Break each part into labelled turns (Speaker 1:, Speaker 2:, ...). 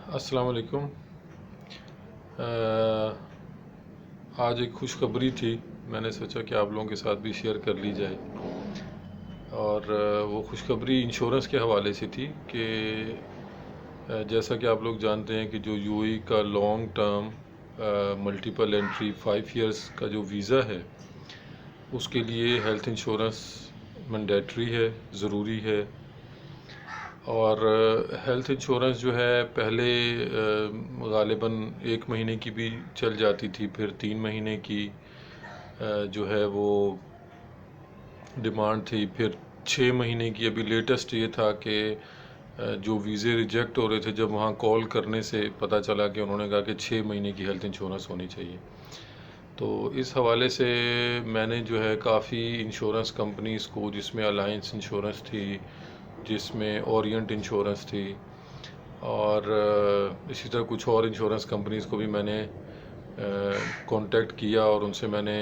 Speaker 1: अस्सलाम वालेकुम। आज एक खुशखबरी थी, मैंने सोचा कि आप लोगों के साथ भी शेयर कर ली जाए। और वो खुशखबरी इंश्योरेंस के हवाले से थी कि जैसा कि आप लोग जानते हैं कि जो यूएई का long term multiple entry 5 years का जो वीज़ा है, उसके लिए हेल्थ इंश्योरेंस मैंडेटरी है, ज़रूरी है। और हेल्थ इंश्योरेंस जो है पहले ग़ालिबन 1 महीने की भी चल जाती थी, फिर 3 महीने की जो है वो डिमांड थी, फिर 6 महीने की। अभी लेटेस्ट ये था कि जो वीज़े रिजेक्ट हो रहे थे, जब वहाँ कॉल करने से पता चला कि उन्होंने कहा कि 6 महीने की हेल्थ इंश्योरेंस होनी चाहिए। तो इस हवाले से मैंने जो है काफ़ी इंश्योरेंस कंपनीज़ को, जिसमें अलायंस इंश्योरेंस थी, जिसमें ओरिएंट इंश्योरेंस थी, और इसी तरह कुछ और इंश्योरेंस कंपनीज़ को भी मैंने कांटेक्ट किया और उनसे मैंने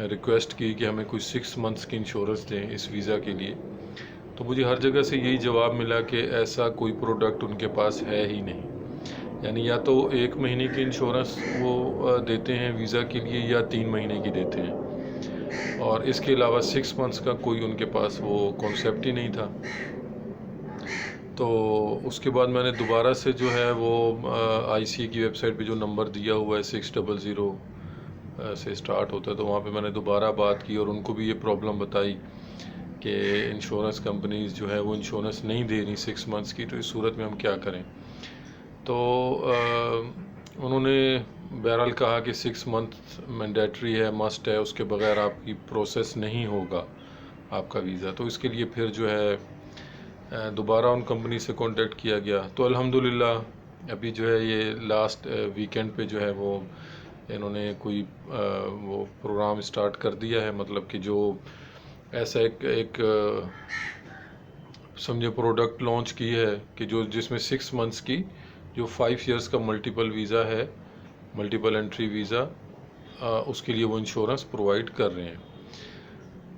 Speaker 1: रिक्वेस्ट की कि हमें कुछ 6 मंथ्स की इंश्योरेंस दें इस वीज़ा के लिए। तो मुझे हर जगह से यही जवाब मिला कि ऐसा कोई प्रोडक्ट उनके पास है ही नहीं। यानी या तो 1 महीने की इंश्योरेंस वो देते हैं वीज़ा के लिए, या 3 महीने की देते हैं, और इसके अलावा 6 मंथ्स का कोई उनके पास वो कॉन्सेप्ट ही नहीं था। तो उसके बाद मैंने दोबारा से जो है वो आईसीए की वेबसाइट पे जो नंबर दिया हुआ है 600 से स्टार्ट होता है, तो वहाँ पे मैंने दोबारा बात की और उनको भी ये प्रॉब्लम बताई कि इंश्योरेंस कंपनीज़ जो है वो इंश्योरेंस नहीं दे रही 6 मंथ्स की, तो इस सूरत में हम क्या करें। तो उन्होंने बहरहाल कहा कि 6 मंथ मैंडेटरी है, मस्ट है, उसके बगैर आपकी प्रोसेस नहीं होगा आपका वीज़ा। तो इसके लिए फिर जो है दोबारा उन कंपनी से कांटेक्ट किया गया। तो अल्हम्दुलिल्लाह अभी जो है ये लास्ट वीकेंड पे जो है वो इन्होंने कोई वो प्रोग्राम स्टार्ट कर दिया है, मतलब कि जो ऐसा एक समझे प्रोडक्ट लॉन्च की है कि जो जिसमें 6 मंथ्स की जो 5 इयर्स का मल्टीपल वीज़ा है, मल्टीपल एंट्री वीज़ा, उसके लिए वो इंश्योरेंस प्रोवाइड कर रहे हैं।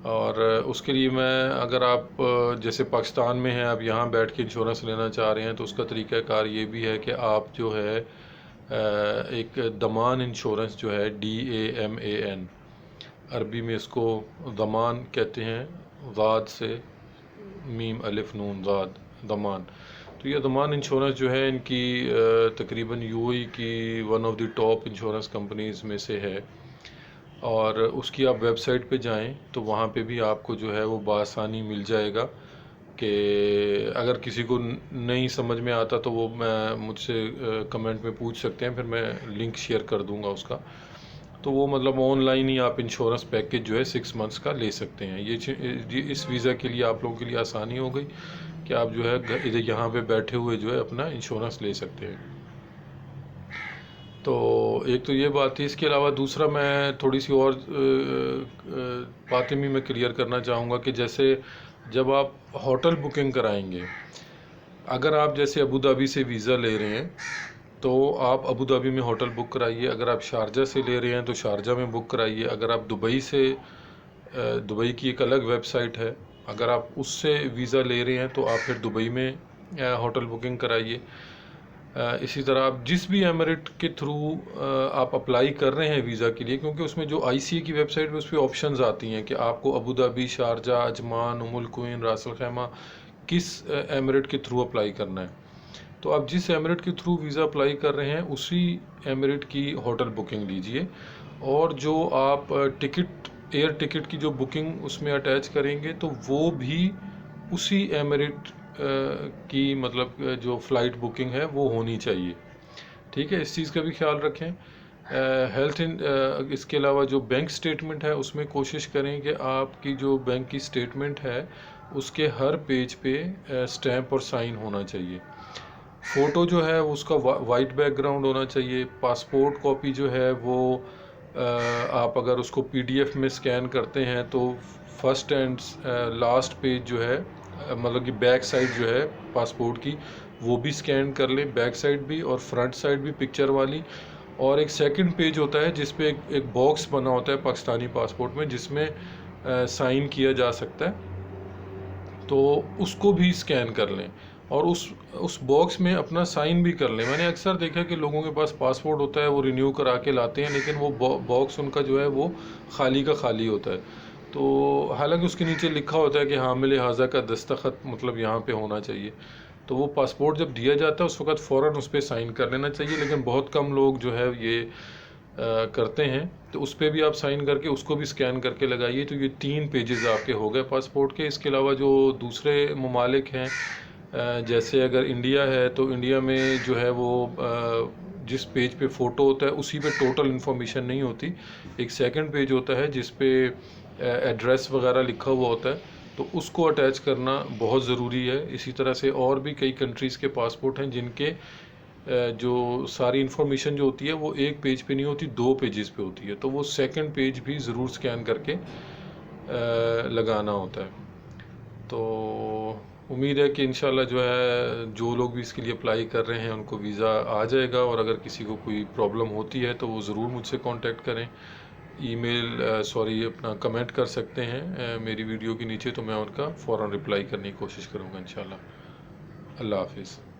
Speaker 1: और उसके लिए मैं, अगर आप जैसे पाकिस्तान में हैं, आप यहाँ बैठ के इंश्योरेंस लेना चाह रहे हैं, तो उसका तरीक़ाकार ये भी है कि आप जो है एक दमान इंश्योरेंस जो है DAMAN, अरबी में इसको दमान कहते हैं, ज़ाद से मीम अलिफ नून ज़ाद, दमान। तो ये दमान इंश्योरेंस जो है इनकी तकरीबन यूएई की one of the top insurance companies में से है। और उसकी आप वेबसाइट पे जाएं तो वहाँ पे भी आपको जो है वो बआसानी मिल जाएगा कि अगर किसी को नहीं समझ में आता तो वो मैं मुझसे कमेंट में पूछ सकते हैं, फिर मैं लिंक शेयर कर दूंगा उसका। तो वो मतलब ऑनलाइन ही आप इंश्योरेंस पैकेज जो है 6 मंथ्स का ले सकते हैं। ये इस वीज़ा के लिए आप लोगों के लिए आसानी हो गई कि आप जो है इधर यहाँ पे बैठे हुए जो है अपना इंश्योरेंस ले सकते हैं। तो एक तो ये बात थी। इसके अलावा दूसरा मैं थोड़ी सी और बातें भी मैं क्लियर करना चाहूँगा कि जैसे जब आप होटल बुकिंग कराएंगे, अगर आप जैसे अबू धाबी से वीज़ा ले रहे हैं तो आप अबू धाबी में होटल बुक कराइए। अगर आप शारजा से ले रहे हैं तो शारजा में बुक कराइए। अगर आप दुबई से, दुबई की एक अलग वेबसाइट है, अगर आप उससे वीज़ा ले रहे हैं तो आप फिर दुबई में होटल बुकिंग कराइए। इसी तरह आप जिस भी एमिरेट के थ्रू आप अप्लाई कर रहे हैं वीज़ा के लिए, क्योंकि उसमें जो आईसीए की वेबसाइट पे उस पर ऑप्शंस आती हैं कि आपको Abu Dhabi, Sharjah, Ajman, उमुल Quwain, रास अल खैमा किस एमिरेट के थ्रू अप्लाई करना है। तो आप जिस एमिरेट के थ्रू वीज़ा अप्लाई कर रहे हैं उसी एमिरेट की होटल बुकिंग लीजिए, और जो आप टिकट, एयर टिकट की जो बुकिंग उसमें अटैच करेंगे तो वो भी उसी एमिरेट की, मतलब जो फ़्लाइट बुकिंग है वो होनी चाहिए। ठीक है, इस चीज़ का भी ख्याल रखें। इसके अलावा जो बैंक स्टेटमेंट है उसमें कोशिश करें कि आपकी जो बैंक की स्टेटमेंट है उसके हर पेज पे स्टैंप और साइन होना चाहिए। फ़ोटो जो है उसका वाइट बैकग्राउंड होना चाहिए। पासपोर्ट कॉपी जो है वो आप अगर उसको पीडीएफ में स्कैन करते हैं तो फर्स्ट एंड लास्ट पेज जो है, मतलब कि बैक साइड जो है पासपोर्ट की, वो भी स्कैन कर लें, बैक साइड भी और फ्रंट साइड भी पिक्चर वाली। और एक सेकंड पेज होता है जिस पे एक बॉक्स बना होता है पाकिस्तानी पासपोर्ट में, जिसमें साइन किया जा सकता है, तो उसको भी स्कैन कर लें। और उस बॉक्स में अपना साइन भी कर लें। मैंने अक्सर देखा कि लोगों के पास पासपोर्ट होता है, वो रिन्यू करा के लाते हैं, लेकिन वो बॉक्स उनका जो है वो खाली का खाली होता है। तो हालांकि उसके नीचे लिखा होता है कि हामिल लिहाजा का दस्तखत मतलब यहाँ पे होना चाहिए। तो वो पासपोर्ट जब दिया जाता है उस वक़्त फ़ौरन उस पर साइन कर लेना चाहिए, लेकिन बहुत कम लोग जो है ये करते हैं। तो उस पर भी आप साइन करके उसको भी स्कैन करके लगाइए। तो ये 3 पेजेस आपके हो गए पासपोर्ट के। इसके अलावा जो दूसरे ममालिक हैं, जैसे अगर इंडिया है तो इंडिया में जो है वो जिस पेज पे फ़ोटो होता है उसी पे टोटल इन्फॉर्मेशन नहीं होती। एक सेकंड पेज होता है जिस पे एड्रेस वगैरह लिखा हुआ होता है, तो उसको अटैच करना बहुत ज़रूरी है। इसी तरह से और भी कई कंट्रीज़ के पासपोर्ट हैं जिनके जो सारी इन्फॉर्मेशन जो होती है वो एक पेज पे नहीं होती, 2 पेजेस पे होती है। तो वो सेकंड पेज भी ज़रूर स्कैन करके लगाना होता है। तो उम्मीद है कि इंशाल्लाह जो है जो लोग भी इसके लिए अप्लाई कर रहे हैं उनको वीज़ा आ जाएगा। और अगर किसी को कोई प्रॉब्लम होती है तो वो ज़रूर मुझसे कांटेक्ट करें। अपना कमेंट कर सकते हैं मेरी वीडियो के नीचे, तो मैं उनका फ़ौरन रिप्लाई करने की कोशिश करूँगा इंशाल्लाह। अल्लाह हाफिज़।